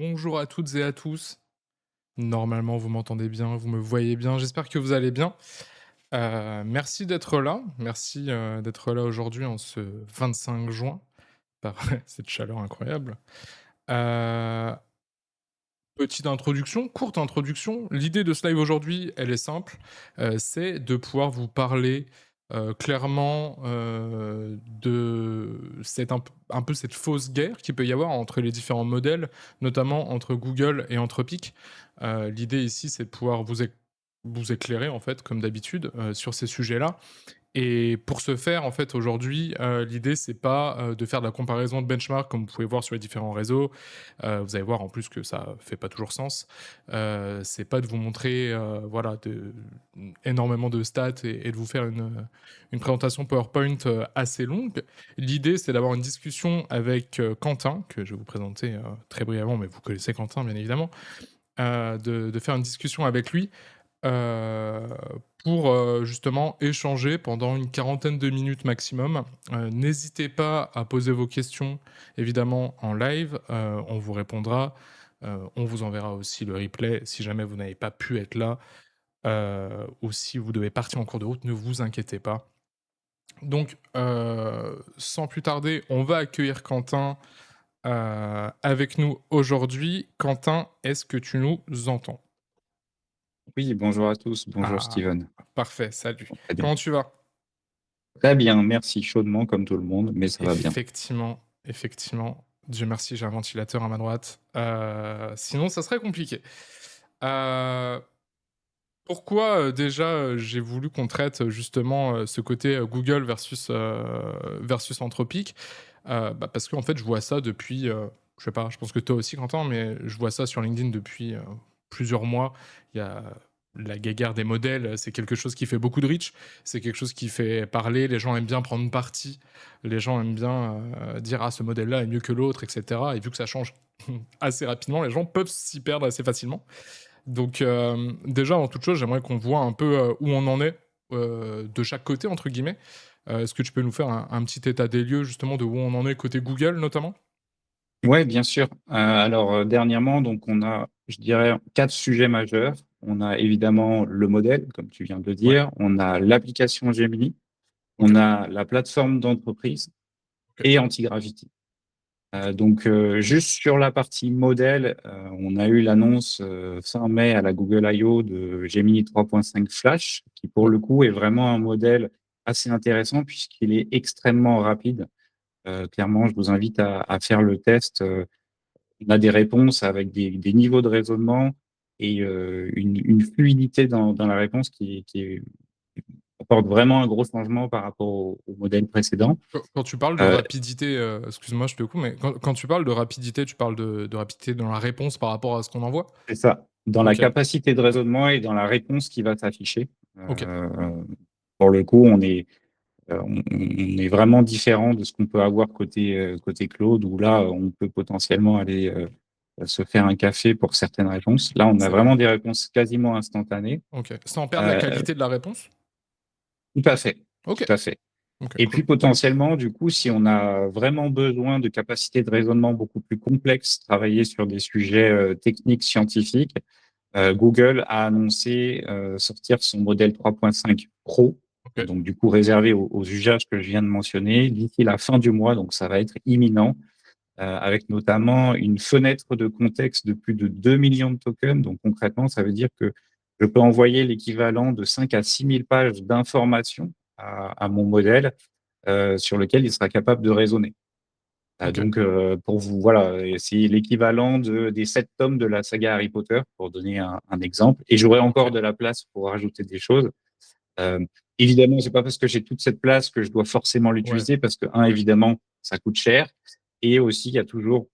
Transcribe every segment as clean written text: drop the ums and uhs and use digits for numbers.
Bonjour à toutes et à tous. Normalement, vous m'entendez bien, vous me voyez bien. J'espère que vous allez bien. Merci d'être là. Merci d'être là aujourd'hui en ce 25 juin, par cette chaleur incroyable. Euh, Petite introduction, courte introduction. L'idée de ce live aujourd'hui, elle est simple. C'est de pouvoir vous parler clairement de un peu cette fausse guerre qu'il peut y avoir entre les différents modèles, notamment entre Google et Anthropic. L'idée ici, c'est de pouvoir vous éclairer, en fait, comme d'habitude, sur ces sujets-là. Et pour ce faire, en fait, aujourd'hui, l'idée, c'est pas, de faire de la comparaison de benchmark comme vous pouvez voir sur les différents réseaux. Vous allez voir en plus que ça fait pas toujours sens. C'est pas de vous montrer, voilà, énormément de stats et de vous faire une présentation PowerPoint, assez longue. L'idée, c'est d'avoir une discussion avec, Quentin, que je vais vous présenter, très brièvement, mais vous connaissez Quentin, bien évidemment. De faire une discussion avec lui, Heu, pour, justement échanger pendant une quarantaine de minutes maximum. N'hésitez pas à poser vos questions évidemment en live, on vous répondra. On vous enverra aussi le replay si jamais vous n'avez pas pu être là, ou si vous devez partir en cours de route, ne vous inquiétez pas. Donc, sans plus tarder, on va accueillir Quentin, avec nous aujourd'hui. Quentin, est-ce que tu nous entends? Oui, bonjour à tous, bonjour Ah, Steven. parfait, salut. Très bien. Comment tu vas? Très bien, merci chaudement comme tout le monde, mais ça va bien. Effectivement, effectivement. Dieu merci, j'ai un ventilateur à ma droite. Sinon ça serait compliqué. Heu, Pourquoi, déjà, j'ai voulu qu'on traite, justement, ce côté, Google versus Anthropic? Parce qu'en fait, je vois ça depuis, je sais pas, je pense que toi aussi Quentin, mais je vois ça sur LinkedIn depuis, plusieurs mois. Il y a la guéguerre des modèles, c'est quelque chose qui fait beaucoup de reach, c'est quelque chose qui fait parler, les gens aiment bien prendre parti, les gens aiment bien, dire: «Ah ce modèle-là est mieux que l'autre» et cetera et vu que ça change assez rapidement, les gens peuvent s'y perdre assez facilement. Donc, déjà avant toute chose, j'aimerais qu'on voit un peu, où on en est, de chaque côté entre guillemets. Est-ce que tu peux nous faire un petit état des lieux justement de où on en est côté Google notamment? Ouais, bien sûr. Alors, dernièrement, donc on a, je dirais, 4 sujets majeurs. On a évidemment le modèle, comme tu viens de le Ouais, dire, on a l'application Gemini, OK, on a la plateforme d'entreprise OK, et Antigravity. Donc, juste sur la partie modèle, on a eu l'annonce, fin mai à la Google I/O de Gemini 3.5 Flash, qui pour ouais, le coup est vraiment un modèle assez intéressant puisqu'il est extrêmement rapide. Clairement, je vous invite à faire le test. On a des réponses avec des niveaux de raisonnement et une fluidité dans la réponse qui apporte vraiment un gros changement par rapport au modèle précédent. quand tu parles de Heu, rapidité, excuse-moi, je te coupe, mais quand tu parles de rapidité, tu parles de rapidité dans la réponse par rapport à ce qu'on envoie? c'est ça, dans la OK, capacité de raisonnement et dans la réponse qui va s'afficher. OK, Pour le coup, on est vraiment différent de ce qu'on peut avoir côté Claude, où là, on peut potentiellement aller, se faire un café pour certaines réponses. Là, on a c'est vrai. vraiment des réponses quasiment instantanées. OK. Sans perdre la Heu, qualité de la réponse? Tout à fait, OK, tout à fait. OK, Et puis cool. potentiellement, du coup, si on a vraiment besoin de capacités de raisonnement beaucoup plus complexes, travailler sur des sujets, techniques, scientifiques, Google a annoncé, sortir son modèle 3.5 Pro, OK, donc du coup réservé aux usages que je viens de mentionner, d'ici la fin du mois, donc ça va être imminent, avec notamment une fenêtre de contexte de plus de 2 millions de tokens. Donc concrètement, ça veut dire que je peux envoyer l'équivalent de 5 à 6 000 pages d'informations à mon modèle, sur lequel il sera capable de raisonner. OK. Donc, pour vous voilà, c'est l'équivalent des 7 tomes de la saga Harry Potter, pour donner un exemple, et j'aurai encore OK. de la place pour rajouter des choses. Hem, Évidemment, c'est pas parce que j'ai toute cette place que je dois forcément Ouais, l'utiliser parce que OK. évidemment, ça coûte cher, et aussi il y a toujours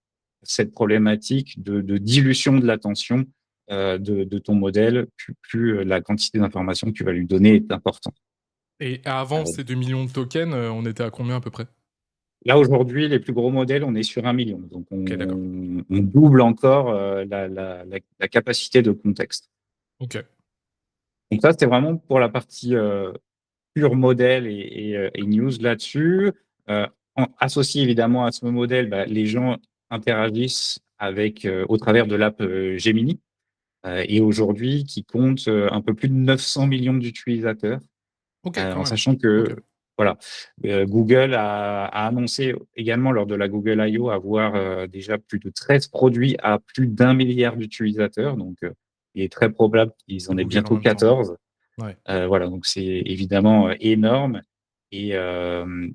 cette problématique de dilution de l'attention, de ton modèle, plus la quantité d'informations que tu vas lui donner est importante. Et avant Heu, ces 2 millions de tokens, on était à combien à peu près? Là, aujourd'hui, les plus gros modèles, on est sur 1 million, donc OK, d'accord. on double encore, la capacité de contexte. OK. Donc ça, c'était vraiment pour la partie, pur modèle et news là-dessus. Associé évidemment à ce modèle, bah, les gens interagissent avec, au travers de l'app, Gemini, et aujourd'hui qui compte, un peu plus de 900 millions d'utilisateurs. OK, quand En même. sachant OK. que, voilà, Google a annoncé également lors de la Google I/O avoir, déjà plus de 13 produits à plus d'1 milliard d'utilisateurs. Donc, il est très probable qu'ils De en aient Google en bientôt même temps. 14. Ouais. Voilà, donc c'est évidemment, énorme, et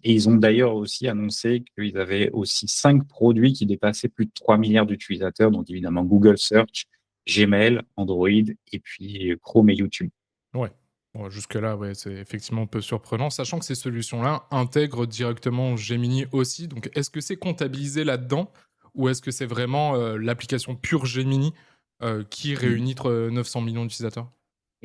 ils ont d'ailleurs aussi annoncé qu'ils avaient aussi 5 produits qui dépassaient plus de 3 milliards d'utilisateurs. Donc évidemment Google Search, Gmail, Android et puis Chrome et YouTube. Ouais. Bon, jusque-là, ouais, c'est effectivement un peu surprenant, sachant que ces solutions-là intègrent directement Gemini aussi. Donc, est-ce que c'est comptabilisé là-dedans ou est-ce que c'est vraiment, l'application pure Gemini, qui Mmh. réunit 900 millions d'utilisateurs?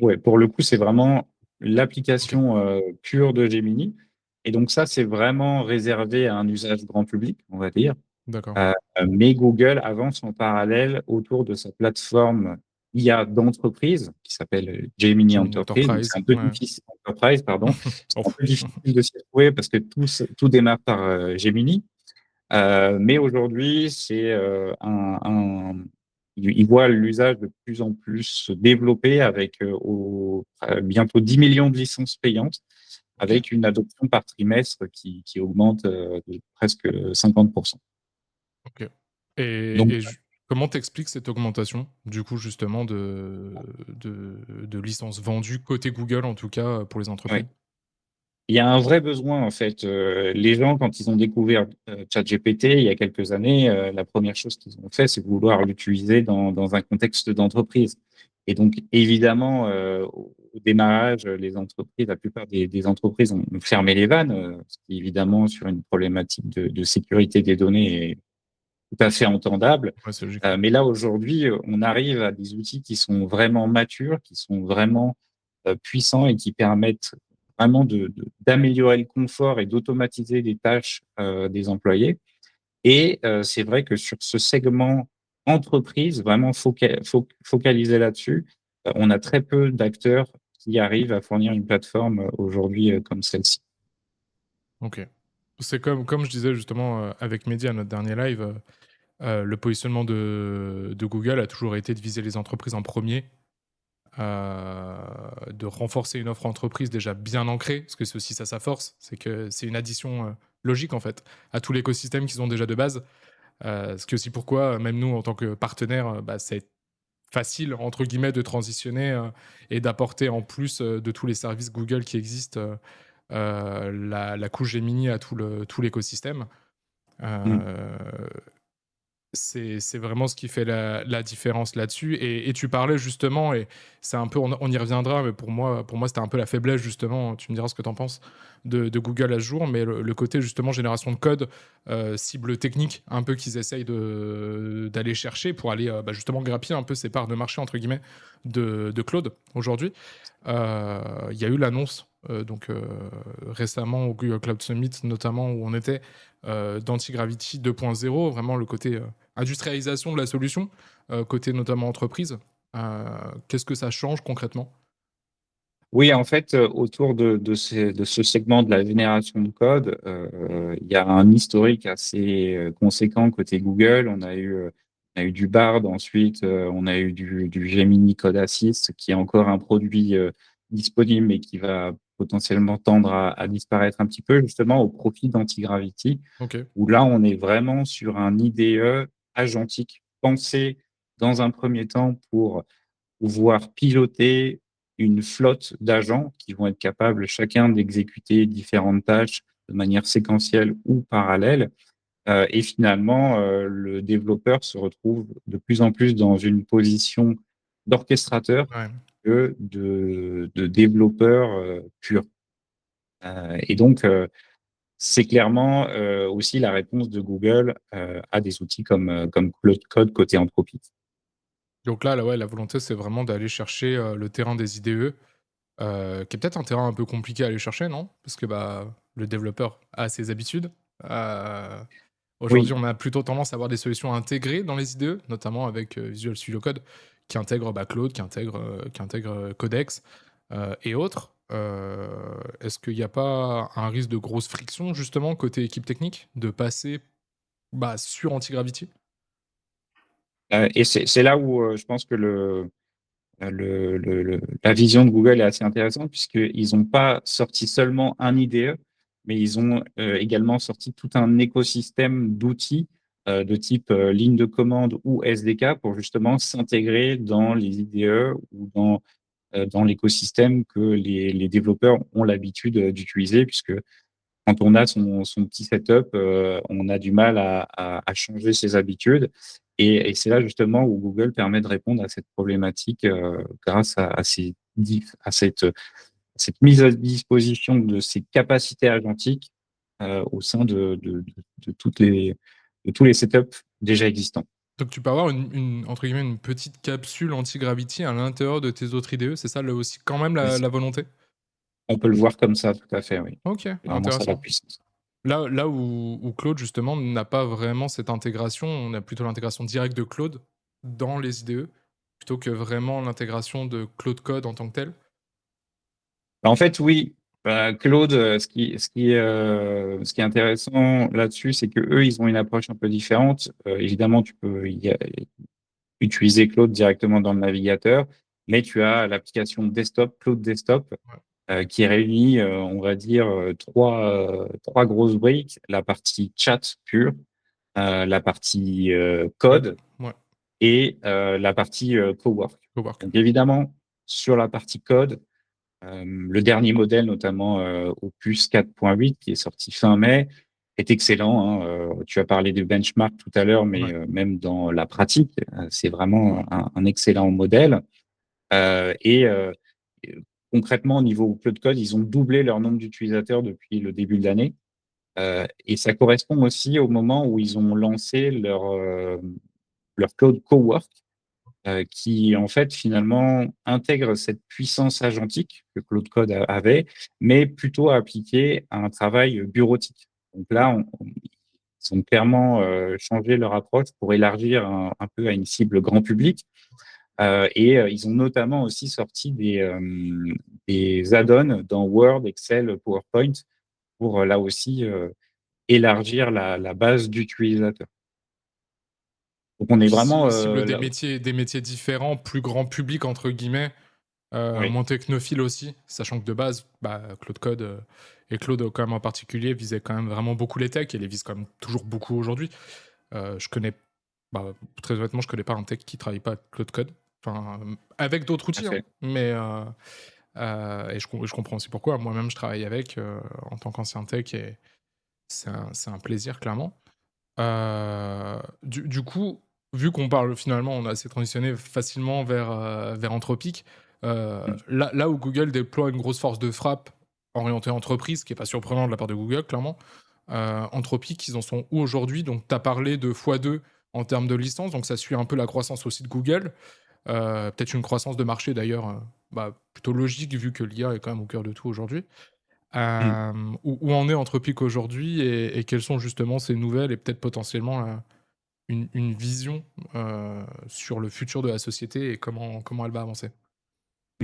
Ouais, pour le coup, c'est vraiment OK, l'application, pure de Gemini, et donc ça, c'est vraiment réservé à un usage grand public, on va dire. d'accord. Heu, mais Google avance en parallèle autour de sa plateforme IA d'entreprise qui s'appelle, Gemini Gemini Enterprise. Donc c'est Enterprise, un peu ouais. difficile Enterprise, pardon. C'est un Ouf. peu difficile de s'y retrouver parce que tout démarre par, Gemini. Mais aujourd'hui, c'est, ils voient l'usage de plus en plus se développer avec, bientôt 10 millions de licences payantes, OK, avec une adoption par trimestre qui augmente, de presque 50. OK. Donc Et ju comment t'expliques cette augmentation, du coup, justement, de licences vendues côté Google, en tout cas, pour les ouais. entreprises? Il y a un vrai besoin en fait, les gens quand ils ont découvert, ChatGPT il y a quelques années, la première chose qu'ils ont fait, c'est vouloir l'utiliser dans un contexte d'entreprise, et donc évidemment, au démarrage, les entreprises, la plupart des entreprises ont fermé les vannes, ce qui évidemment sur une problématique de sécurité des données est tout à fait entendable. Ouais, c'est logique, ouais. Mais là aujourd'hui, on arrive à des outils qui sont vraiment matures, qui sont vraiment, puissants et qui permettent vraiment d'améliorer le confort et d'automatiser les tâches, des employés, et c'est vrai que sur ce segment entreprise, vraiment focalisé là-dessus, on a très peu d'acteurs qui arrivent à fournir une plateforme, aujourd'hui, comme celle-ci. OK. C'est comme je disais justement, avec Mehdi à notre dernier live, le positionnement de Google a toujours été de viser les entreprises en premier, de renforcer une offre entreprise déjà bien ancrée, parce que c'est aussi ça sa force, c'est que c'est une addition, logique en fait, à tout l'écosystème qu'ils ont déjà de base. Ce qui est aussi pourquoi, même nous en tant que partenaires, bah, c'est «facile» entre guillemets de transitionner, et d'apporter en plus, de tous les services Google qui existent, la couche Gemini à tout l'écosystème. Mmh. Heu, c'est vraiment ce qui fait la différence là-dessus et tu parlais justement et c'est un peu on y reviendra, mais pour moi, c'était un peu la faiblesse justement, tu me diras ce que tu en penses, de Google à ce jour, mais le côté justement génération de code, cible technique, un peu qu'ils essayent d'aller chercher pour aller, bah, justement grappiller un peu ces «parts de marché» entre guillemets de Claude aujourd'hui. Il y a eu l'annonce, récemment au Google Cloud Summit notamment où on était, d'Antigravity 2.0, vraiment le côté, industrialisation de la solution, côté notamment entreprise. Heu, Qu'est-ce que ça change concrètement? Oui, en fait, autour de ce segment de la génération de code, il y a un historique assez, conséquent côté Google. On a eu du Bard, ensuite, on a eu du Gemini Code Assist, qui est encore un produit, disponible, mais qui va potentiellement tendre à disparaître un petit peu, justement au profit d'Antigravity, OK, où là, on est vraiment sur un IDE agentique, pensé dans un premier temps pour pouvoir piloter une flotte d'agents qui vont être capables chacun d'exécuter différentes tâches de manière séquentielle ou parallèle. Et finalement, le développeur se retrouve de plus en plus dans une position d'orchestrateur ouais. que de développeur, pur. Et donc, c'est clairement, aussi la réponse de Google, à des outils comme Claude Code côté Anthropic. Donc là, ouais, la volonté, c'est vraiment d'aller chercher, le terrain des IDE, qui est peut-être un terrain un peu compliqué à aller chercher, non? Parce que, bah, le développeur a ses habitudes. Heu Aujourd'hui, Oui. on a plutôt tendance à avoir des solutions intégrées dans les IDE, notamment avec, Visual Studio Code qui intègre, bah, Claude, qui intègre Codex, et autres. Est-ce qu'il n'y a pas un risque de grosse friction justement côté équipe technique? De passer, bah, sur Antigravity? Et c'est là où, je pense que la vision de Google est assez intéressante puisqu'ils n'ont pas sorti seulement un IDE, mais ils ont également sorti tout un écosystème d'outils de type ligne de commande ou SDK pour justement s'intégrer dans les IDE ou dans l'écosystème que les développeurs ont l'habitude d'utiliser, puisque quand on a son petit setup, on a du mal à changer ses habitudes. Et c'est là justement où Google permet de répondre à cette problématique grâce à cette mise à disposition de ces capacités agentiques au sein de de tous les setups déjà existants. Donc tu peux avoir entre guillemets, «une petite capsule anti-gravity» à l'intérieur de tes autres IDE, c'est ça là aussi quand même la volonté? On peut le voir comme ça, tout à fait, oui. OK, C'est vraiment ça la intéressant. puissance. Là où Claude justement n'a pas vraiment cette intégration, on a plutôt l'intégration directe de Claude dans les IDE, plutôt que vraiment l'intégration de Claude Code en tant que tel? Bah, en fait, oui, Claude, ce qui est intéressant là-dessus, c'est que eux, ils ont une approche un peu différente. Évidemment, tu peux utiliser Claude directement dans le navigateur, mais tu as l'application desktop, Claude Desktop, Ouais, qui réunit, on va dire, trois grosses briques: la partie chat pure, la partie code, code ouais, et la partie cowork. Cowork. Donc évidemment, sur la partie code, le dernier modèle, notamment Opus 4.8, qui est sorti fin mai, est excellent, hein. Tu as parlé des benchmarks tout à l'heure, mais Ouais. même dans la pratique, c'est vraiment un excellent modèle. Et concrètement, au niveau Cloud Code, ils ont doublé leur nombre d'utilisateurs depuis le début de l'année. Et ça correspond aussi au moment où ils ont lancé leur Cloud Cowork, qui en fait finalement intègre cette puissance agentique que Claude Code avait, mais plutôt appliquée à un travail bureautique. Donc là, ils ont clairement changé leur approche pour élargir un peu à une cible grand public. Et ils ont notamment aussi sorti des add-ons dans Word, Excel, PowerPoint pour là aussi élargir la base d'utilisateurs. Donc on est vraiment Qui cible là. des métiers différents, plus «grand public» entre guillemets, Oui. moins technophile aussi, sachant que de base, bah, Claude Code, et Claude, quand même en particulier visait quand même vraiment beaucoup les techs et les vise quand même toujours beaucoup aujourd'hui. Je connais bah, très honnêtement, je connais pas un tech qui travaille pas avec Claude Code. Enfin, avec d'autres Tout à outils, hein, fait. mais et je comprends aussi pourquoi. Moi-même, je travaille avec, en tant qu'ancien tech et c'est un plaisir clairement. Du coup, vu qu'on parle finalement, on a assez transitionné facilement vers Anthropic, Mmh. là où Google déploie une grosse force de frappe orientée entreprise, ce qui est pas surprenant de la part de Google clairement, Anthropic, ils en sont où aujourd'hui? Donc tu as parlé de x2 en termes de licence, donc ça suit un peu la croissance aussi de Google, peut-être une croissance de marché d'ailleurs, bah, plutôt logique vu que l'IA est quand même au cœur de tout aujourd'hui. Mmh. Où en est Anthropic aujourd'hui et quelles sont justement ces nouvelles et peut-être potentiellement une vision, sur le futur de la société et comment elle va avancer?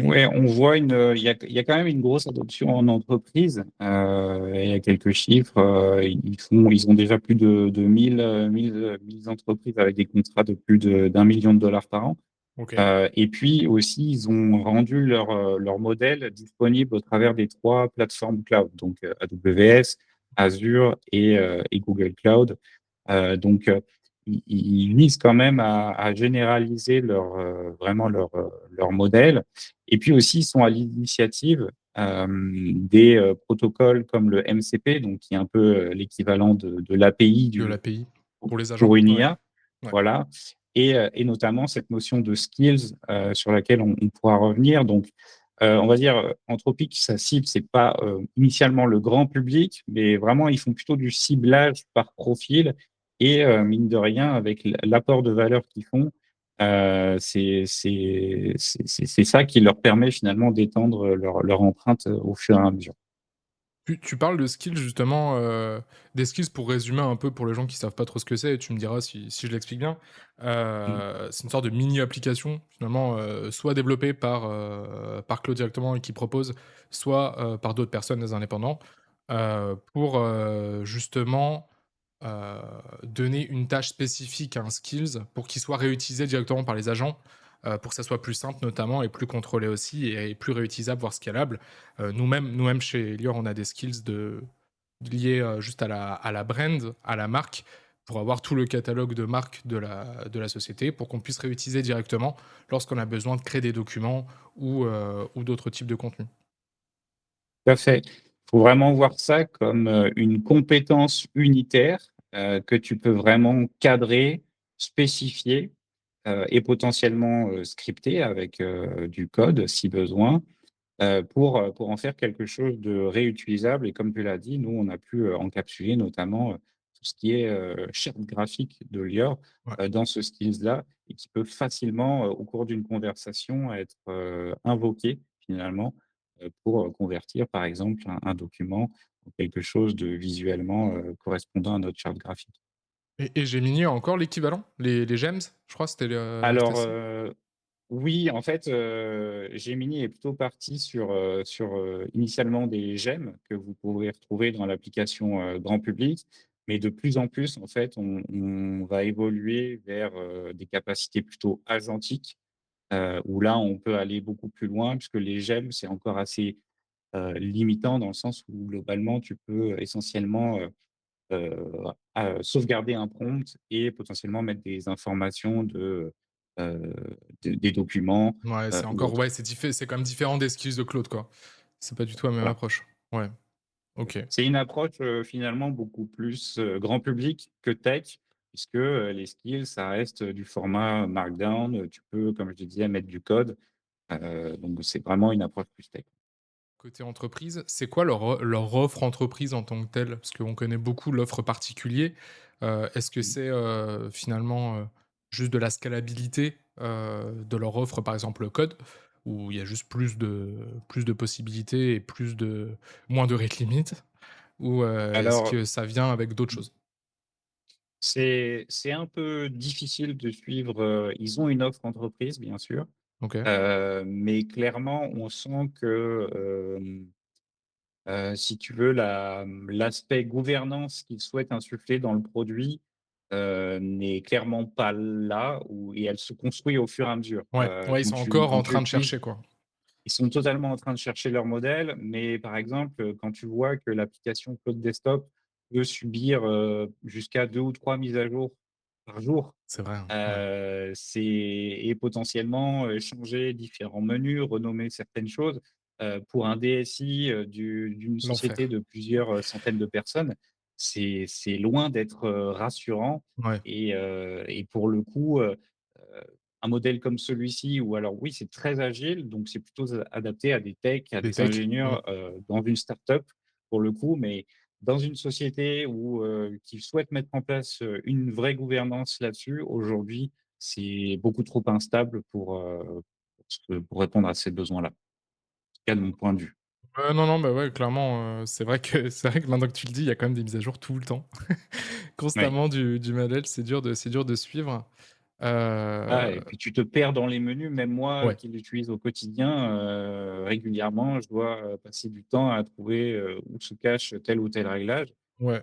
Ouais, on voit il y a quand même une grosse adoption en entreprise. Il y a quelques chiffres, ils ont déjà plus de 1000 entreprises avec des contrats de plus de d'1 million de dollars par an. OK, Et puis aussi, ils ont rendu leur modèle disponible au travers des 3 plateformes cloud, donc AWS, Azure et Google Cloud. Donc ils visent quand même à généraliser vraiment leur modèle. Et puis aussi, ils sont à l'initiative des protocoles comme le MCP, donc qui est un peu l'équivalent de l'API de l'API pour les agents? pour une Ouais, IA, ouais. voilà. Et notamment cette notion de skills sur laquelle on pourra revenir. Donc, on va dire, Anthropic, sa cible, c'est pas initialement le grand public, mais vraiment, ils font plutôt du ciblage par profil. Et mine de rien, avec l'apport de valeur qu'ils font, c'est ça qui leur permet finalement d'étendre leur empreinte au fur et à mesure. Tu parles de skills justement, des skills pour résumer un peu pour les gens qui savent pas trop ce que c'est et tu me diras si je l'explique bien. Mmh. C'est une sorte de mini application finalement, soit développée par Claude directement et qui propose, soit, par d'autres personnes, des indépendants, pour, justement, donner une tâche spécifique à un skills pour qu'il soit réutilisé directement par les agents, pour que ça soit plus simple notamment et plus contrôlé aussi et plus réutilisable, voire scalable. Nous-mêmes chez Lior, on a des skills liés, juste à la brand, à la marque, pour avoir tout le catalogue de marques de la société, pour qu'on puisse réutiliser directement lorsqu'on a besoin de créer des documents ou d'autres types de contenus. Tout à fait. Il faut vraiment voir ça comme, une compétence unitaire, que tu peux vraiment cadrer, spécifier, et potentiellement, scripter avec, du code si besoin. Pour en faire quelque chose de réutilisable et comme tu l'as dit, nous, on a pu, encapsuler notamment, tout ce qui est, charte graphique de Lior, Ouais. dans ce skills-là et qui peut facilement, au cours d'une conversation être, invoqué finalement, pour, convertir par exemple un document en quelque chose de visuellement, correspondant à notre charte graphique. Et Gemini a encore l'équivalent? Les gems? Je crois c'était Alors, ça? oui, en fait, Gemini est plutôt parti sur, initialement des gemmes que vous pourrez retrouver dans l'application, grand public. Mais de plus en plus, en fait, on va évoluer vers, des capacités plutôt agentiques, où là, on peut aller beaucoup plus loin puisque les gemmes, c'est encore assez, limitant dans le sens où globalement, tu peux essentiellement, sauvegarder un prompt et potentiellement mettre des informations heu, des documents, Ouais, c'est ou encore autres. ouais, c'est quand même différent des skills de Claude, quoi. C'est pas du tout la même Voilà. approche. Ouais, OK. C'est une approche, finalement beaucoup plus, grand public que tech puisque, les skills, ça reste, du format markdown, tu peux, comme je te disais, mettre du code, donc c'est vraiment une approche plus tech. Côté entreprise, c'est quoi leur offre entreprise en tant que telle? Parce qu'on connaît beaucoup l'offre particulier. Est-ce que Mmh. c'est, finalement, juste de la scalabilité, de leur offre, par exemple, le code, où il y a juste plus de possibilités et moins de rate limit? Ou, est-ce Alors, que ça vient avec d'autres choses? c'est un peu difficile de suivre, ils ont une offre entreprise, bien sûr, OK. mais clairement, on sent que, si tu veux, l'aspect gouvernance qu'ils souhaitent insuffler dans le produit, n'est clairement pas là ou et elle se construit au fur et à mesure. Ouais, ouais, ils sont encore Quand en tu train de utilises chercher, quoi. ils sont totalement en train de chercher leur modèle, mais par exemple, quand tu vois que l'application Cloud Desktop peut subir, jusqu'à 2 ou 3 mises à jour par jour, C'est vrai, hein, ouais. c'est et potentiellement, changer différents menus, renommer certaines choses, pour un DSI, d'une société L'enfer. de plusieurs, centaines de personnes, c'est loin d'être, rassurant Ouais, et pour le coup, un modèle comme celui-ci ou alors oui, c'est très agile, donc c'est plutôt adapté à des techs, à des des techs. Mmh. ingénieurs, dans une start-up pour le coup, mais dans une société où, qui souhaite mettre en place, une vraie gouvernance là-dessus, aujourd'hui, c'est beaucoup trop instable pour répondre à ces besoins-là. En tout cas de mon point de vue. Non, non, bah, ouais, clairement, c'est vrai que c'est vrai que maintenant que tu le dis, il y a quand même des mises à jour tout le temps. Oui. Constamment du modèle, c'est dur de suivre. Ah et puis tu te perds dans les menus, même moi, Ouais, qui l'utilise au quotidien, régulièrement, je dois, passer du temps à trouver, où se cache tel ou tel réglage, ouais.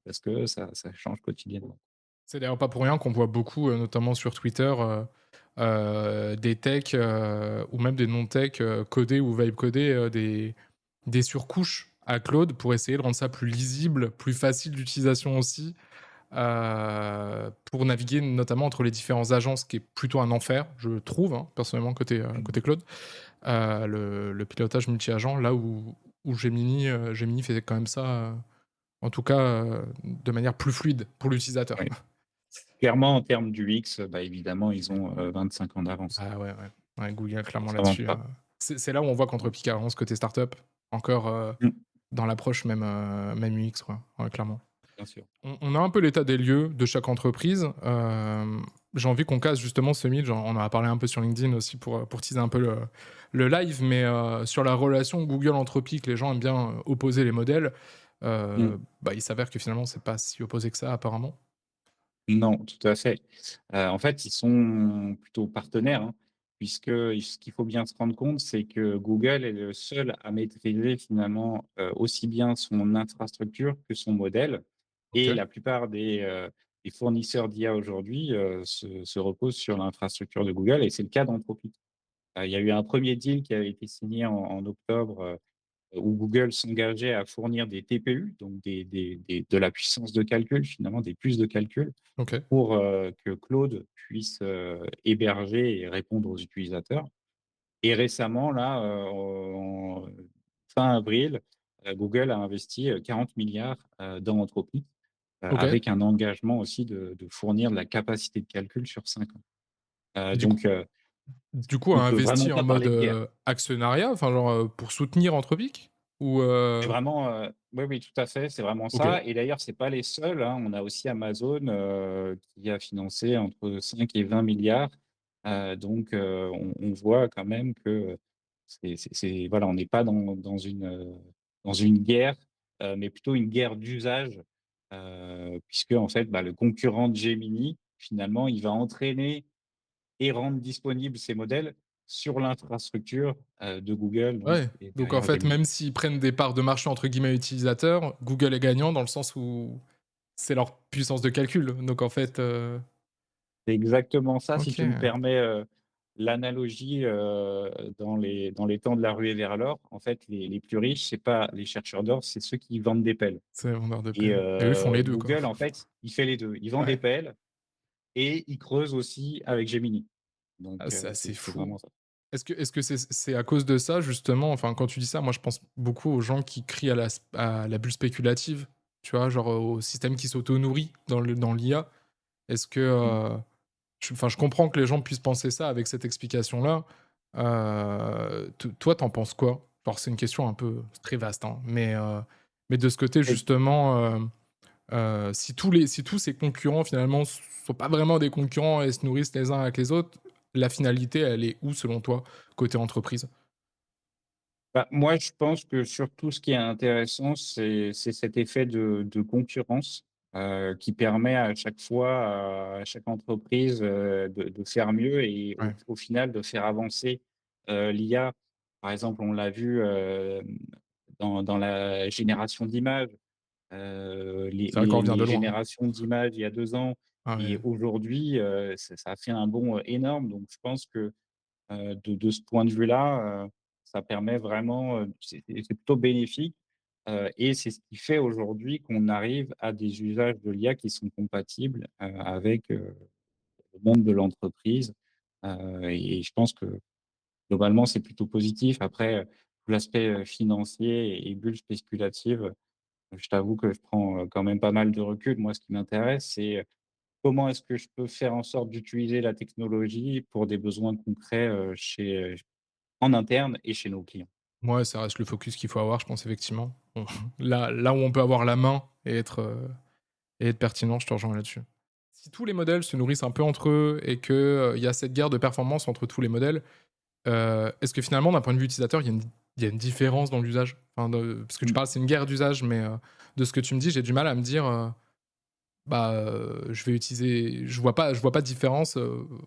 parce que ça change quotidiennement. C'est d'ailleurs pas pour rien qu'on voit beaucoup, notamment sur Twitter, des techs, ou même des non-techs, codés ou vibe codés, des surcouches à Claude pour essayer de rendre ça plus lisible, plus facile d'utilisation aussi. Pour naviguer notamment entre les différents agences, qui est plutôt un enfer, je trouve, hein, personnellement côté Mmh. Claude. Le pilotage multi-agent, là où Gemini fait quand même ça, en tout cas, de manière plus fluide pour l'utilisateur. Oui. Clairement, en termes d'UX, bah, évidemment, ils ont, 25 ans d'avance. Ah ouais, ouais. Ouais, Google Ça clairement s'invente là-dessus, pas. c'est là où on voit qu'Anthropic avance côté startup, encore, Mmh, dans l'approche même UX quoi, ouais, clairement. bien sûr. On a un peu l'état des lieux de chaque entreprise. J'ai envie qu'on casse justement ce mythe, on en a parlé un peu sur LinkedIn aussi pour teaser un peu le live, mais sur la relation Google-Anthropic, les gens aiment bien, opposer les modèles. Mmh. Bah, il s'avère que finalement, c'est pas si opposé que ça apparemment. Non, tout à fait. En fait, ils sont plutôt partenaires, hein, puisque ce qu'il faut bien se rendre compte, c'est que Google est le seul à maîtriser finalement, aussi bien son infrastructure que son modèle. et OK, la plupart des fournisseurs d'IA aujourd'hui, se reposent sur l'infrastructure de Google et c'est le cas d'Anthropic. Il y a eu un premier deal qui avait été signé en octobre, où Google s'engageait à fournir des TPU, donc de la puissance de calcul, finalement des puces de calcul, OK, pour, que Claude puisse, héberger et répondre aux utilisateurs. Et récemment, là, en fin avril, Google a investi, 40 milliards dans Anthropic, OK. avec un engagement aussi de fournir de la capacité de calcul sur 5 ans. Du coup Donc, a on peut vraiment investi en pas mode, parler de guerre. actionnariat, enfin genre, pour soutenir Anthropic? Ou, C'est vraiment, oui, oui, tout à fait, c'est vraiment OK, ça et d'ailleurs, c'est pas les seuls, hein. On a aussi Amazon, qui a financé entre 5 et 20 milliards. Donc, on voit quand même que c'est voilà, on n'est pas dans une guerre, mais plutôt une guerre d'usage, puisque en fait, bah, le concurrent de Gemini, finalement, il va entraîner et rendre disponibles ces modèles sur l'infrastructure, de Google, donc ouais. et Donc en derrière fait, Gemini. même s'ils prennent des parts de marché entre guillemets «utilisateurs», Google est gagnant dans le sens où c'est leur puissance de calcul. Donc en fait, C'est exactement ça, si tu me OK, permets, l'analogie, dans les temps de la ruée vers l'or. En fait, les plus riches, c'est pas les chercheurs d'or, c'est ceux qui vendent des pelles c'est vendeur de et pelle et eux, font les 2 quoi. Google, en fait, il fait les 2. Il vend des Ouais. pelles et il creuse aussi avec Gemini. Donc Ah, c'est assez c'est fou. vraiment ça. Est-ce que c'est à cause de ça justement, enfin quand tu dis ça, moi je pense beaucoup aux gens qui crient à la bulle spéculative, tu vois? Genre, au système qui s'auto-nourrit dans l'IA. Est-ce que, Mmh. je comprends que les gens puissent penser ça avec cette explication-là. T toi, t'en penses quoi? Alors c'est une question un peu très vaste, hein, mais de ce côté Et justement, si tous ces concurrents finalement sont pas vraiment des concurrents et se nourrissent les uns avec les autres, la finalité elle est où selon toi, côté entreprise? bah, moi, je pense que surtout ce qui est intéressant, c'est cet effet de concurrence, qui permet à chaque fois, à chaque entreprise, de faire mieux et Ouais, au final de faire avancer, l'IA. Par exemple, on l'a vu, dans la génération d'images, c'est vrai qu'on revient de les loin, hein. générations d'images il y a 2 ans Ah et ouais, aujourd'hui, ça a fait un bond, énorme. Donc je pense que de ce point de vue-là, ça permet vraiment, c'est plutôt bénéfique, et c'est ce qui fait aujourd'hui qu'on arrive à des usages de l'IA qui sont compatibles, avec, le monde de l'entreprise, et je pense que globalement, c'est plutôt positif. Après, tout l'aspect, financier et bulles spéculatives, je t'avoue que je prends, quand même pas mal de recul. Moi, ce qui m'intéresse, c'est, comment est-ce que je peux faire en sorte d'utiliser la technologie pour des besoins concrets, en interne et chez nos clients. mouais, ça reste le focus qu'il faut avoir, je pense effectivement. Bon, là où on peut avoir la main et être pertinent, je te rejoins là-dessus. Si tous les modèles se nourrissent un peu entre eux et que, il y a cette guerre de performance entre tous les modèles, est-ce que finalement, d'un point de vue utilisateur, il y a une différence dans l'usage? Enfin, parce que tu Mmh. parles, c'est une guerre d'usage, mais, de ce que tu me dis, j'ai du mal à me dire, bah, je vois pas de différence,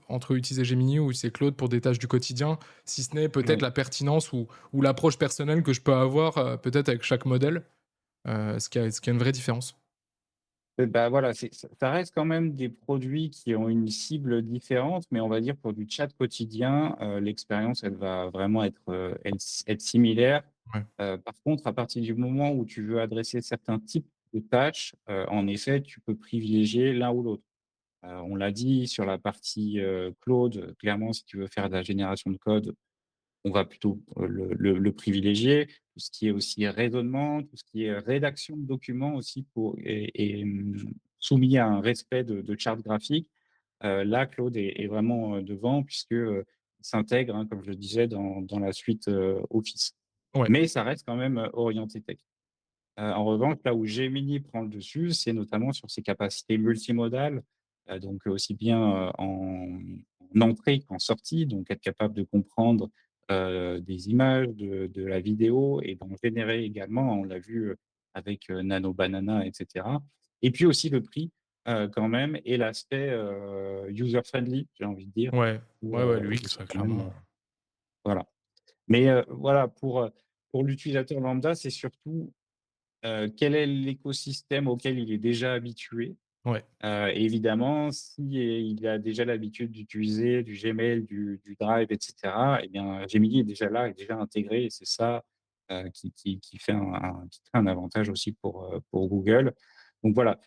entre utiliser Gemini ou utiliser Claude pour des tâches du quotidien, si ce n'est peut-être Oui. la pertinence ou l'approche personnelle que je peux avoir, peut-être avec chaque modèle. Est-ce qu'il y a une vraie différence? Bah, voilà, c'est ça reste quand même des produits qui ont une cible différente, mais on va dire pour du chat quotidien, l'expérience, elle va vraiment être, être similaire. Ouais. Par contre, à partir du moment où tu veux adresser certains types de tâches, en effet, tu peux privilégier l'un ou l'autre. On l'a dit sur la partie, Claude, clairement, si tu veux faire de la génération de code, on va plutôt, le privilégier. Tout ce qui est aussi raisonnement, tout ce qui est rédaction de documents aussi pour soumis à un respect de charte graphique. Là, Claude est vraiment, devant puisque, il s'intègre, hein, comme je le disais, dans la suite, Office. Ouais. Mais ça reste quand même, orienté tech. En revanche, là où Gemini prend le dessus, c'est notamment sur ses capacités multimodales, donc aussi bien, en entrée qu'en sortie, donc être capable de comprendre, des images, de la vidéo et d'en générer également. On l'a vu, avec, Nano Banana et cetera. Et puis aussi le prix, quand même et l'aspect, user friendly, j'ai envie de dire, Ouais. où, Ouais, ouais, où l'UX, c'est ouais, quand même, clairement. voilà. Mais, voilà, pour l'utilisateur lambda, c'est surtout Quel est l'écosystème auquel il est déjà habitué? Ouais, Évidemment, si il a déjà l'habitude d'utiliser du Gmail, du Drive et cetera, eh bien, Gemini est déjà là, est déjà intégré et c'est ça, qui fait qui crée un avantage aussi pour Google. Donc voilà,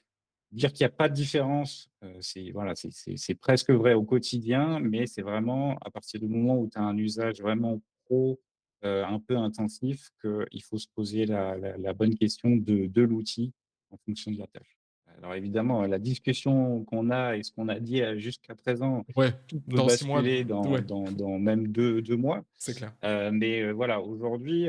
dire qu'il y a pas de différence, c'est voilà, c'est presque vrai au quotidien, mais c'est vraiment à partir du moment où tu as un usage vraiment pro, un peu intensif, qu'il faut se poser la bonne question de l'outil en fonction de la tâche. Alors évidemment, la discussion qu'on a et ce qu'on a dit, jusqu'à présent, ouais, tout peut dans 6 mois, basculer ouais, dans même deux mois. c'est clair. Mais voilà, aujourd'hui,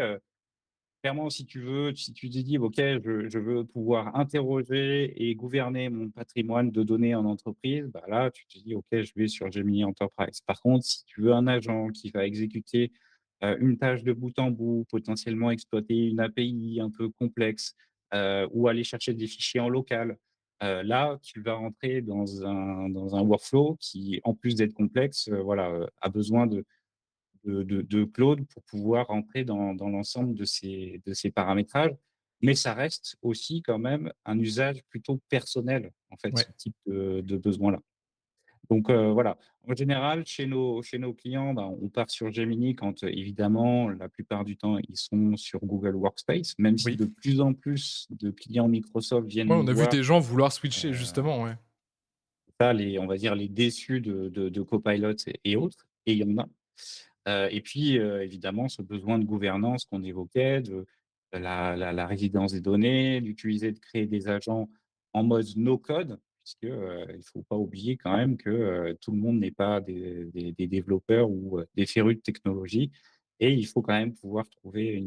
clairement, si tu te dis: «OK, je veux pouvoir interroger et gouverner mon patrimoine de données en entreprise», bah, là, tu te dis: «OK, je vais sur Gemini Enterprise». Par contre, si tu veux un agent qui va exécuter, une tâche de bout en bout, potentiellement exploiter une API un peu complexe, ou aller chercher des fichiers en local, là, tu vas rentrer dans un workflow qui, en plus d'être complexe, voilà, a besoin de Claude pour pouvoir rentrer dans l'ensemble de ces paramétrages. Mais ça reste aussi quand même un usage plutôt personnel, en fait, Ouais. ce type de besoin-là. Donc voilà, en général, chez nos clients, bah, on part sur Gemini quand, évidemment, la plupart du temps, ils sont sur Google Workspace, même si Oui. de plus en plus de clients Microsoft viennent Ouais, nous on a vu voir, des gens vouloir switcher heu justement, ouais. ça, on va dire les déçus de Copilot et autres, et il y en a. Et puis, évidemment, ce besoin de gouvernance qu'on évoquait, de la résidence des données, d'utiliser, de créer des agents en mode no code, puisque, il ne faut pas oublier quand même que, tout le monde n'est pas des développeurs ou, des férus de technologie, et il faut quand même pouvoir trouver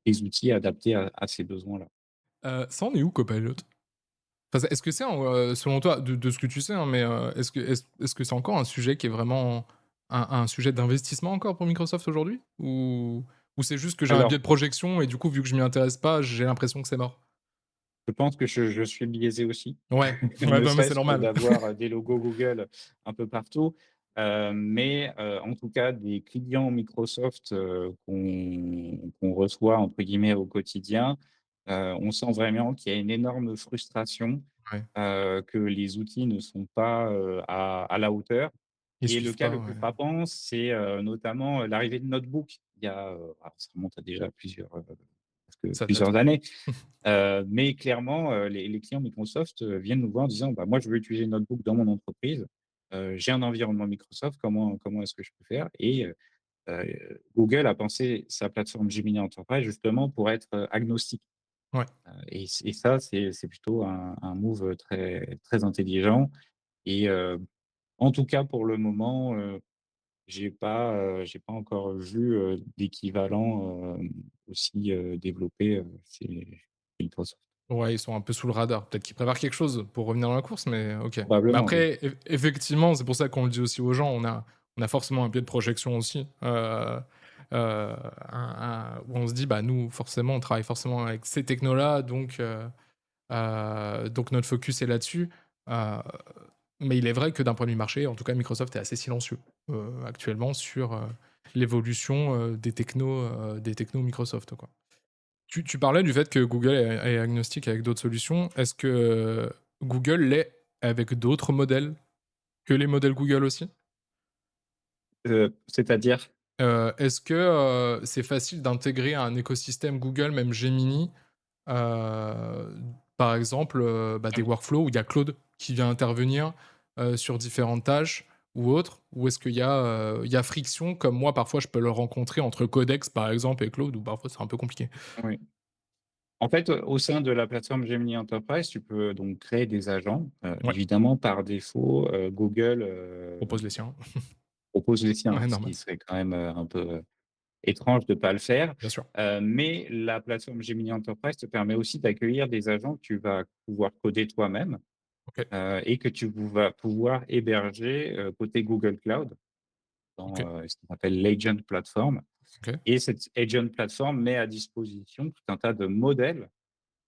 des outils adaptés à ces besoins-là. Ça en est où Copilot? Enfin, est-ce que c'est selon toi, de ce que tu sais, hein, mais est-ce que c'est encore un sujet qui est vraiment un sujet d'investissement encore pour Microsoft aujourd'hui? Ou c'est juste que j'ai un biais Alors, de projection et du coup, vu que je m'y intéresse pas, j'ai l'impression que c'est mort? je pense que je suis biaisé aussi. Ouais, ouais, Ne bah, mais c'est serait-ce que normal. d'avoir, des logos Google un peu partout. Mais en tout cas, des clients Microsoft, qu'on reçoit entre guillemets «au quotidien», on sent vraiment qu'il y a une énorme frustration, Ouais, que les outils ne sont pas, à la hauteur. ils Et le suivent cas pas, le plus ouais. frappant, c'est, notamment, l'arrivée de Notebook. Il y a, alors ça remonte à déjà presque Ça date, plusieurs ouais. années. Mais clairement, les clients Microsoft, viennent nous voir en disant: «Bah, moi, je veux utiliser Notebook dans mon entreprise. J'ai un environnement Microsoft, comment est-ce que je peux faire?» Et Google a pensé sa plateforme Gemini Enterprise justement pour être, agnostique. Ouais. Et ça, c'est plutôt un move, très très intelligent. Et en tout cas, pour le moment, j'ai pas encore vu, d'équivalent, aussi, développé, chez Microsoft. Ouais, ils sont un peu sous le radar. Peut-être qu'ils préparent quelque chose pour revenir dans la course, mais OK. Mais Probablement, oui. après, effectivement, c'est pour ça qu'on le dit aussi aux gens, on a forcément un biais de projection aussi. Où on se dit: «Bah, nous, forcément, on travaille forcément avec ces technos-là, donc notre focus est là-dessus». Heu, mais il est vrai que d'un point de vue marché, en tout cas, Microsoft est assez silencieux, actuellement sur, l'évolution, des technos Microsoft, quoi. Tu parlais du fait que Google est agnostique avec d'autres solutions. Est-ce que Google l'est avec d'autres modèles que les modèles Google aussi? C'est-à-dire? Est-ce que, c'est facile d'intégrer un écosystème Google, même Gemini, par exemple, bah, des workflows où il y a Claude qui vient intervenir, sur différentes tâches ou autres? Ou est-ce qu'il y a friction comme moi parfois je peux le rencontrer entre Codex par exemple et Claude où parfois c'est un peu compliqué? Oui. En fait, au sein de la plateforme Gemini Enterprise, tu peux donc créer des agents. Ouais, Évidemment, par défaut, Google, propose les siens. propose les siens, Ouais, ce normal, qui serait quand même, un peu, étrange de ne pas le faire. bien sûr. Mais la plateforme Gemini Enterprise te permet aussi d'accueillir des agents que tu vas pouvoir coder toi-même, OK, et que tu vas pouvoir héberger, côté Google Cloud OK, dans, ce qu'on appelle l'Agent Platform. OK. Et cette Agent Platform met à disposition tout un tas de modèles,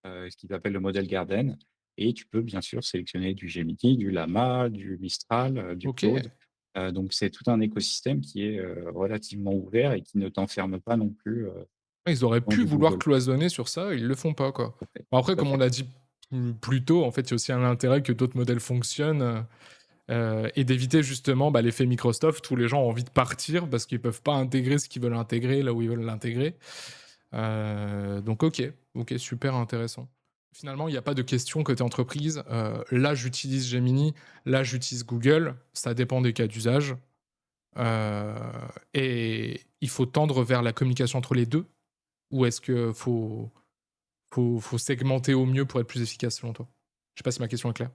ce qu'ils appellent le modèle Garden, et tu peux bien sûr sélectionner du Gemini, du Llama, du Mistral, du OK. Claude. Donc c'est tout un écosystème qui est, relativement ouvert et qui ne t'enferme pas non plus, Ils auraient dans pu du vouloir Google. cloisonner sur ça, ils le font pas, quoi. Tout à fait, Bon après, tout à comme on fait. l'a dit plus tôt, en fait, il y a aussi un intérêt que d'autres modèles fonctionnent, et d'éviter justement, bah, l'effet Microsoft où les gens ont envie de partir parce qu'ils peuvent pas intégrer ce qu'ils veulent intégrer là où ils veulent l'intégrer. Donc OK, super intéressant. Finalement, il y a pas de question côté entreprise, là j'utilise Gemini, là j'utilise Google, ça dépend des cas d'usage, heu et il faut tendre vers la communication entre les 2 ou est-ce que faut segmenter au mieux pour être plus efficace selon toi? Je sais pas si ma question est claire?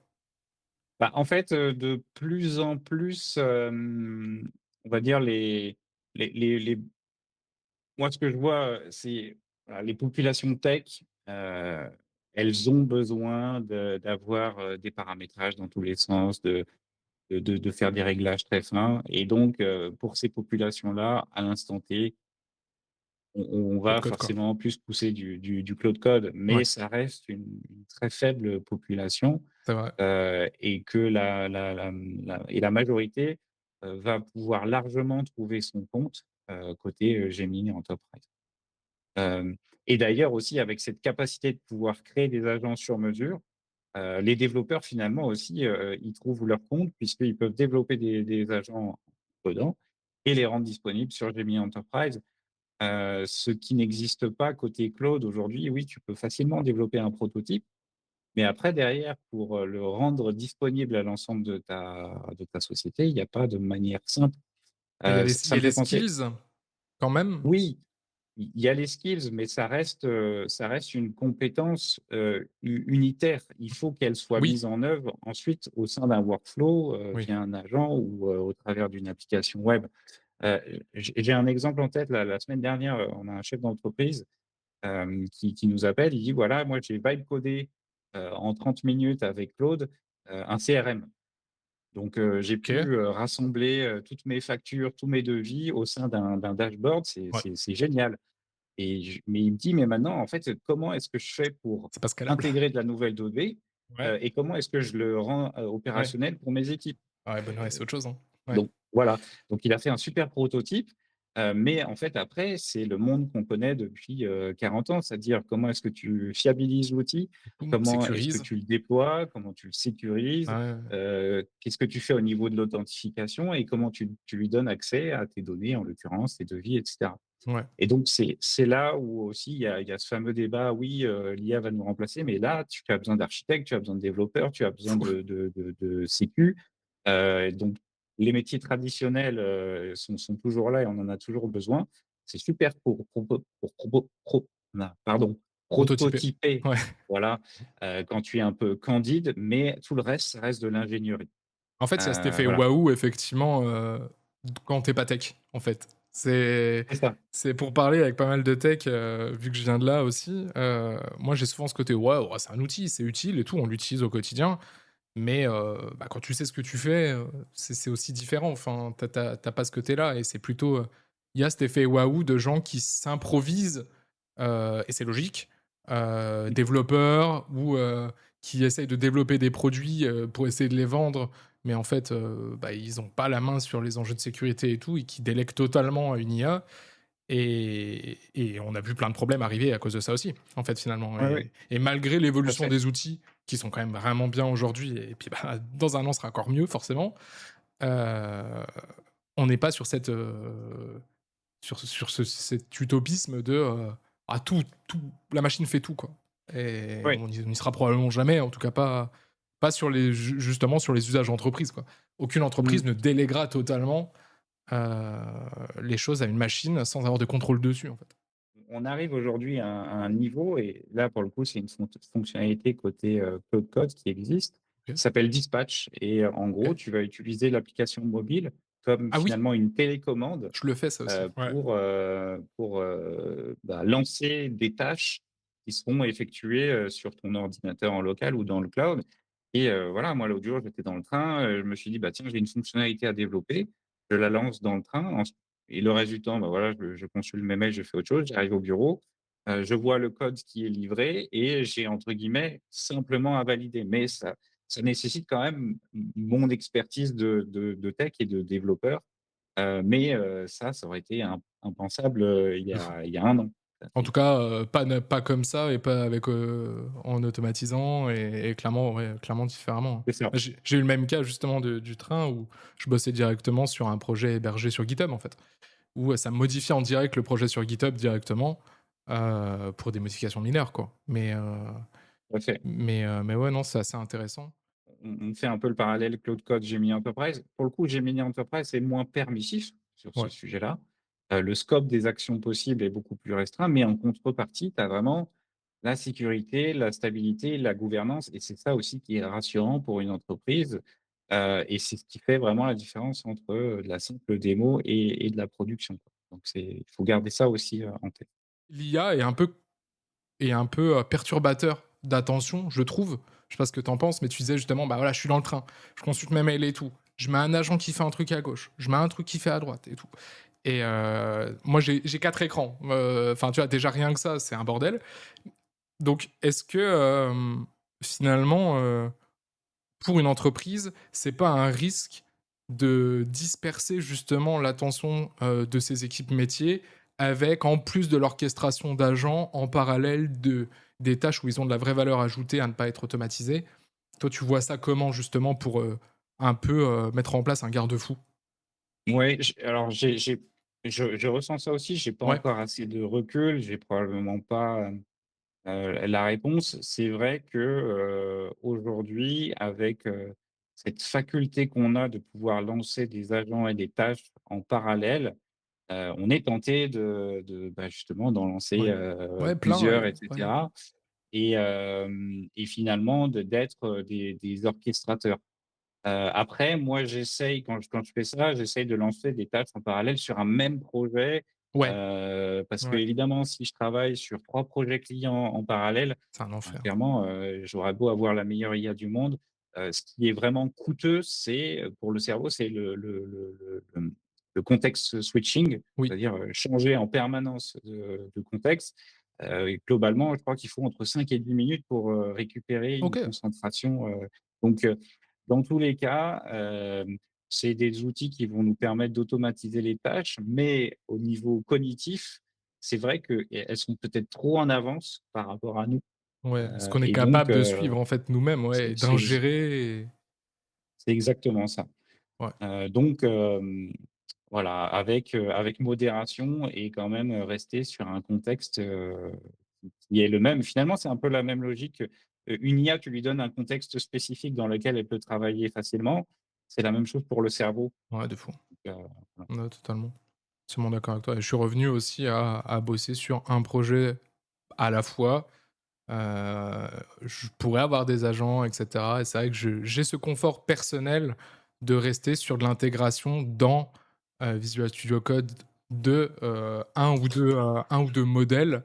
Bah, en fait, de plus en plus, on va dire les moi, ce que je vois, c'est voilà, les populations tech, elles ont besoin d'avoir, des paramétrages dans tous les sens, de faire des réglages très fins et donc pour ces populations-là, à l'instant T, on Code va code, quoi. forcément plus pousser du cloud code, mais Ouais, ça reste une très faible population, c'est vrai. et que la majorité, va pouvoir largement trouver son compte, côté, Gemini Enterprise. Hem et d'ailleurs aussi avec cette capacité de pouvoir créer des agents sur mesure, les développeurs finalement aussi, ils trouvent leur compte puisqu'ils peuvent développer des agents dedans et les rendre disponibles sur Gemini Enterprise, ce qui n'existe pas côté cloud aujourd'hui. Oui, tu peux facilement développer un prototype, mais après derrière pour, le rendre disponible à l'ensemble de ta société, il y a pas de manière simple. Bah, il Ça y a me les fait penser skills quand même. oui, il y a les skills, mais ça reste une compétence, unitaire. Il faut qu'elle soit Oui, mise en œuvre ensuite au sein d'un workflow, oui. via un agent ou, au travers d'une application web. Heu, j'ai un exemple en tête, la semaine dernière, on a un chef d'entreprise, qui nous appelle. Il dit: «Voilà, moi j'ai vibe codé, en 30 minutes avec Claude, un CRM». Donc, j'ai pu, OK. rassembler, toutes mes factures, tous mes devis au sein d'un dashboard. Ouais, C'est génial. Mais il me dit: «Mais maintenant, en fait, comment est-ce que je fais pour c'est pas scalable. intégrer de la nouvelle donnée, Ouais, et comment est-ce que je le rends, ouais. opérationnel pour mes équipes?» Ouais, bah, ouais, c'est autre chose, hein. Ouais. Donc voilà, donc il a fait un super prototype, mais en fait après c'est le monde qu'on connaît depuis, 40 ans. C'est-à-dire comment est-ce que tu fiabilises l'outil? Boum, Comment est-ce que sécurise. tu le déploies? Comment tu le sécurises? Ouais, Qu'est-ce que tu fais au niveau de l'authentification et comment tu lui donnes accès à tes données, en l'occurrence tes devis et cetera? ouais. Et donc c'est là où aussi il y a ce fameux débat: «Oui, l'IA va nous remplacer», mais là tu as besoin d'architectes, tu as besoin de développeurs, tu as besoin de sécu. Donc les métiers traditionnels, sont toujours là et on en a toujours besoin. C'est super pour probo pro na pardon, Prototypé. prototyper, Ouais. voilà, quand tu es un peu candide, mais tout le reste, ça reste de l'ingénierie. En fait, il y a cet effet Voilà, waouh effectivement, quand tu es pas tech, en fait. C'est c'est ça. c'est pour parler avec pas mal de tech, vu que je viens de là aussi, moi j'ai souvent ce côté: «Waouh, c'est un outil, c'est utile et tout, on l'utilise au quotidien». Mais bah, quand tu sais ce que tu fais, c'est aussi différent. Enfin, tu as pas ce côté-là et c'est plutôt, il y a cet effet waouh de gens qui s'improvisent, et c'est logique, développeurs ou qui essayent de développer des produits, pour essayer de les vendre, mais en fait, bah, ils ont pas la main sur les enjeux de sécurité et tout et qui délèguent totalement à une IA et on a vu plein de problèmes arriver à cause de ça aussi, en fait, finalement Oui, oui, et malgré tout à l'évolution fait. des outils qui sont quand même vraiment bien aujourd'hui et puis, bah, dans un an, ce sera encore mieux forcément, heu, on n'est pas sur cette, sur cet utopisme de, ah tout la machine fait tout, quoi et Oui. on y sera probablement jamais, en tout cas pas sur les justement sur les usages entreprises, quoi. Aucune entreprise Mmh. ne déléguera totalement, heu, les choses à une machine sans avoir de contrôle dessus, en fait. On arrive aujourd'hui à un niveau et là, pour le coup, c'est une fonctionnalité côté, Cloud Code qui existe, OK, qui s'appelle Dispatch et en gros, OK. tu vas utiliser l'application mobile comme Ah oui, finalement une télécommande, je le fais ça aussi, ouais. bah, lancer des tâches qui seront effectuées, sur ton ordinateur en local ou dans le cloud et voilà, moi, l'autre jour, j'étais dans le train, je me suis dit: «Bah, tiens, j'ai une fonctionnalité à développer». Je la lance dans le train, et le reste du temps, bah, voilà, je consulte mes mails, je fais autre chose. J'arrive au bureau, je vois le code qui est livré et j'ai entre guillemets «simplement à valider». Mais ça nécessite quand même mon expertise de tech et de développeur, mais ça aurait été impensable, il y a un an. En tout cas, pas comme ça et pas avec, en automatisant et clairement, ouais, clairement différemment, hein. C'est ça. J'ai eu le même cas justement du train où je bossais directement sur un projet hébergé sur GitHub, en fait. Où, ça modifiait en direct le projet sur GitHub directement, pour des modifications mineures, quoi. Tout à fait. Mais ouais, non, c'est assez intéressant. On fait un peu le parallèle Cloud Code Gemini Enterprise. Pour le coup, Gemini Enterprise est moins permissif sur ce Ouais. sujet-là. Le scope des actions possibles est beaucoup plus restreint, mais en contrepartie, tu as vraiment la sécurité, la stabilité, la gouvernance et c'est ça aussi qui est rassurant pour une entreprise, et c'est ce qui fait vraiment la différence entre, de la simple démo et de la production, quoi. Donc il faut garder ça aussi, en tête. L'IA est un peu perturbateur d'attention, je trouve. Je sais pas ce que tu en penses, mais tu disais justement, bah, voilà, je suis dans le train, je consulte mes mails et tout. Je mets un agent qui fait un truc à gauche, je mets un truc qui fait à droite et tout. Et moi, j'ai 4 écrans. Enfin, tu vois, déjà rien que ça, c'est un bordel. Donc est-ce que, finalement, pour une entreprise, c'est pas un risque de disperser justement l'attention, de ces équipes métiers avec, en plus de l'orchestration d'agents, en parallèle des tâches où ils ont de la vraie valeur ajoutée à ne pas être automatisées? Toi, tu vois ça comment justement pour, un peu, mettre en place un garde-fou? Ouais, je ressens ça aussi, j'ai pas Ouais, encore assez de recul, j'ai probablement pas, la réponse. C'est vrai que, aujourd'hui, avec, cette faculté qu'on a de pouvoir lancer des agents et des tâches en parallèle, on est tenté bah, justement d'en lancer, ouais. Ouais, plein plusieurs et et ouais. cetera et finalement d'être, des orchestrateurs. Après, moi, j'essaye quand je fais ça, j'essaye de lancer des tâches en parallèle sur un même projet, Ouais, parce ouais, qu'évidemment, si je travaille sur 3 projets clients en parallèle, c'est un ben, enfer. clairement, j'aurais beau avoir la meilleure IA du monde, ce qui est vraiment coûteux, c'est, pour le cerveau, c'est le contexte switching, Oui. c'est-à-dire, changer en permanence de contexte. Et globalement, je crois qu'il faut entre 5 et 10 minutes pour, récupérer une OK. concentration, donc dans tous les cas, c'est des outils qui vont nous permettre d'automatiser les tâches, mais au niveau cognitif, c'est vrai qu'elles sont peut-être trop en avance par rapport à nous, Ouais, ce qu'on est et donc capable de suivre en fait nous-mêmes, ouais, c'est et c'est d'ingérer et c'est exactement ça. ouais, Donc voilà, avec modération et quand même, rester sur un contexte, qui est le même. Finalement, c'est un peu la même logique, une IA, tu lui donnes un contexte spécifique dans lequel elle peut travailler facilement. C'est la même chose pour le cerveau. ouais, de fou. Donc, voilà. Ouais, totalement. Totalement d'accord avec toi et je suis revenu aussi à bosser sur un projet à la fois. Heu, je pourrais avoir des agents et cetera et c'est vrai que j'ai ce confort personnel de rester sur de l'intégration dans, Visual Studio Code de, 1 ou 2 modèles,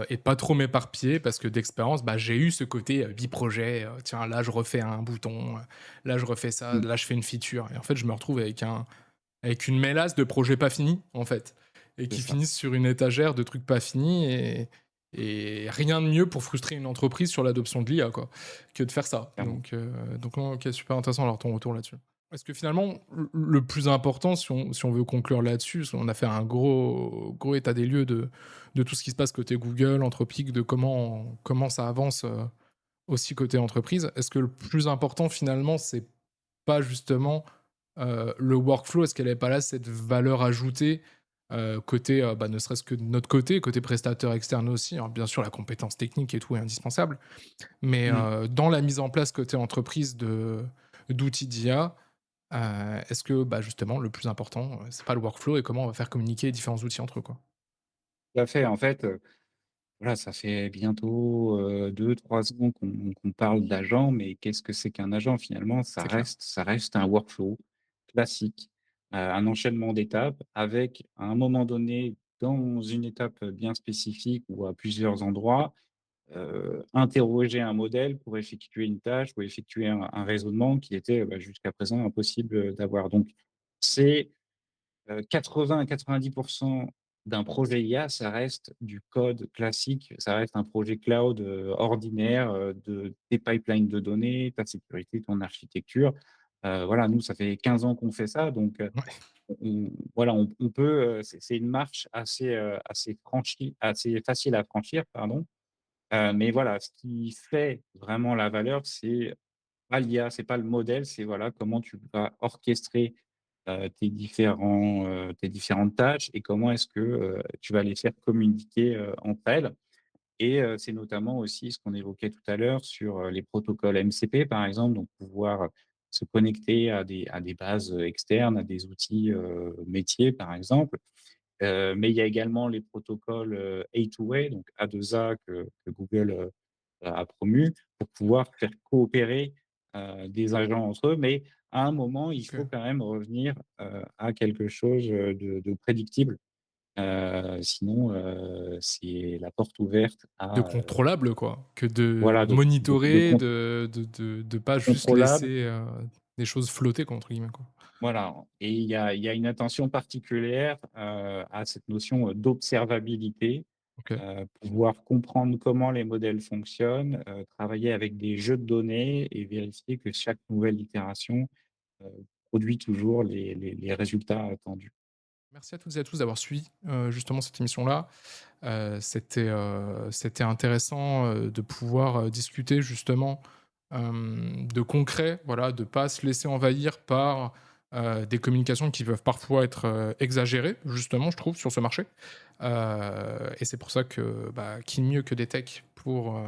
et pas trop m'éparpiller parce que d'expérience, bah, j'ai eu ce côté, biprojet, tiens là je refais un bouton, là je refais ça, Mmh, là je fais une feature et en fait je me retrouve avec une mélasse de projets pas finis, en fait, et c'est qui ça, finissent sur une étagère de trucs pas finis et rien de mieux pour frustrer une entreprise sur l'adoption de l'IA, quoi, que de faire ça. clairement. Donc non, OK, super intéressant alors ton retour là-dessus. Est-ce que finalement, le plus important, si on veut conclure là-dessus, parce qu'on a fait un gros état des lieux de tout ce qui se passe côté Google, Anthropic, de comment ça avance, aussi côté entreprise. Est-ce que le plus important finalement, c'est pas justement, le workflow, est-ce qu'elle est pas là cette valeur ajoutée, côté, bah, ne serait-ce que de notre côté, côté prestataire externe aussi, hein, bien sûr la compétence technique et tout est indispensable, mais, Mmh. dans la mise en place côté entreprise d'outils d'IA, est-ce que, bah, justement le plus important, c'est pas le workflow et comment on va faire communiquer les différents outils entre eux, quoi? Tout à fait. En fait, voilà, ça fait bientôt, 2-3 ans qu'on parle d'agent, mais qu'est-ce que c'est qu'un agent finalement? C'est clair. Ça reste un workflow classique, un enchaînement d'étapes avec, à un moment donné, dans une étape, bien spécifique ou à plusieurs endroits, interroger un modèle pour effectuer une tâche ou effectuer un raisonnement qui était, bah, jusqu'à présent impossible, d'avoir. Donc c'est 80 à 90 d'un projet IA, ça reste du code classique, ça reste un projet cloud, ordinaire, des pipelines de données, ta sécurité, ton architecture. Voilà, nous, ça fait 15 ans qu'on fait ça, donc Ouais, voilà, on peut, c'est une marche assez facile à franchir, pardon. Mais voilà, ce qui fait vraiment la valeur, c'est pas l'IA, c'est pas le modèle, c'est voilà, comment tu vas orchestrer, tes différentes tâches et comment est-ce que, tu vas les faire communiquer, entre elles. Et c'est notamment aussi ce qu'on évoquait tout à l'heure sur, les protocoles MCP, par exemple, donc pouvoir se connecter à des bases, externes, à des outils, métiers, par exemple. Mais il y a également les protocoles, A2A, donc A2A que Google, a promu pour pouvoir faire coopérer, des agents entre eux. Mais à un moment, il faut OK. quand même revenir, à quelque chose, de prédictible. Sinon, c'est la porte ouverte De à, contrôlable quoi, que de voilà, de monitorer, de pas juste contrôlable. laisser, des choses «flotter» quoi, entre guillemets quoi. Voilà, et il y a une attention particulière, à cette notion, d'observabilité, OK. pouvoir comprendre comment les modèles fonctionnent, travailler avec des jeux de données et vérifier que chaque nouvelle itération, heu, produit toujours les résultats attendus. Merci à toutes et à tous d'avoir suivi, justement cette émission-là. C'était intéressant, de pouvoir, discuter justement, de concret, voilà, de pas se laisser envahir par, des communications qui peuvent parfois être, exagérées, justement, je trouve, sur ce marché. Et c'est pour ça que, bah, qui de mieux que des techs pour,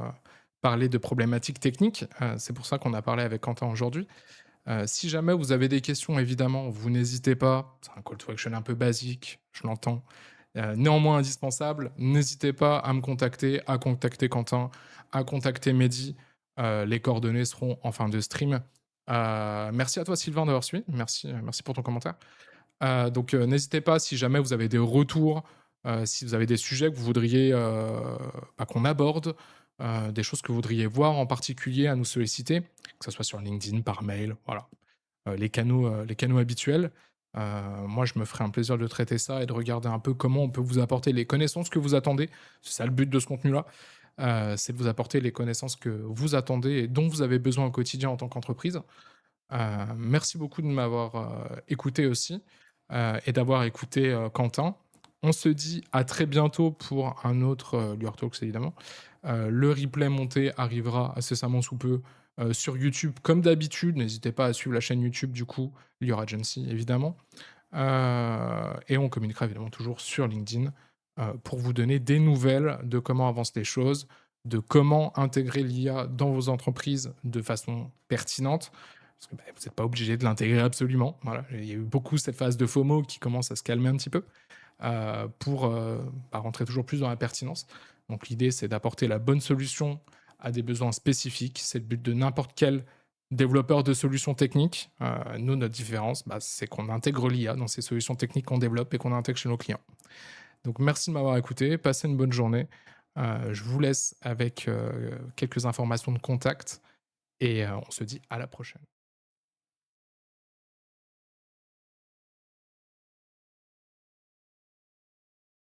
parler de problématiques techniques? C'est pour ça qu'on a parlé avec Quentin aujourd'hui. Si jamais vous avez des questions, évidemment, vous n'hésitez pas. C'est un call to action un peu basique, je l'entends. Néanmoins indispensable, n'hésitez pas à me contacter, à contacter Quentin, à contacter Mehdi. Les coordonnées seront en fin de stream. Merci à toi Sylvain d'avoir suivi. Merci, merci pour ton commentaire. Donc, n'hésitez pas si jamais vous avez des retours, si vous avez des sujets que vous voudriez, bah, qu'on aborde, des choses que vous voudriez voir en particulier à nous solliciter, que ça soit sur LinkedIn, par mail, voilà. Les canaux habituels. Moi, je me ferai un plaisir de traiter ça et de regarder un peu comment on peut vous apporter les connaissances que vous attendez. C'est ça le but de ce contenu-là, c'est de vous apporter les connaissances que vous attendez et dont vous avez besoin au quotidien en tant qu'entreprise. Merci beaucoup de m'avoir, écouté aussi, et d'avoir écouté, Quentin. On se dit à très bientôt pour un autre, Lure Talks évidemment. Le replay monté arrivera incessamment sous peu, sur YouTube comme d'habitude. N'hésitez pas à suivre la chaîne YouTube du coup, Lure Agency évidemment. Et on communiquera évidemment toujours sur LinkedIn, pour vous donner des nouvelles de comment avancent les choses, de comment intégrer l'IA dans vos entreprises de façon pertinente. Parce que, bah, vous n'êtes pas obligé de l'intégrer absolument. Voilà, il y a eu beaucoup cette phase de FOMO qui commence à se calmer un petit peu, pour, bah, rentrer toujours plus dans la pertinence. Donc l'idée, c'est d'apporter la bonne solution à des besoins spécifiques. C'est le but de n'importe quel développeur de solutions techniques. Nous, notre différence, bah, c'est qu'on intègre l'IA dans ces solutions techniques qu'on développe et qu'on intègre chez nos clients. Donc merci de m'avoir écouté, passez une bonne journée. Je vous laisse avec, quelques informations de contact et on se dit à la prochaine.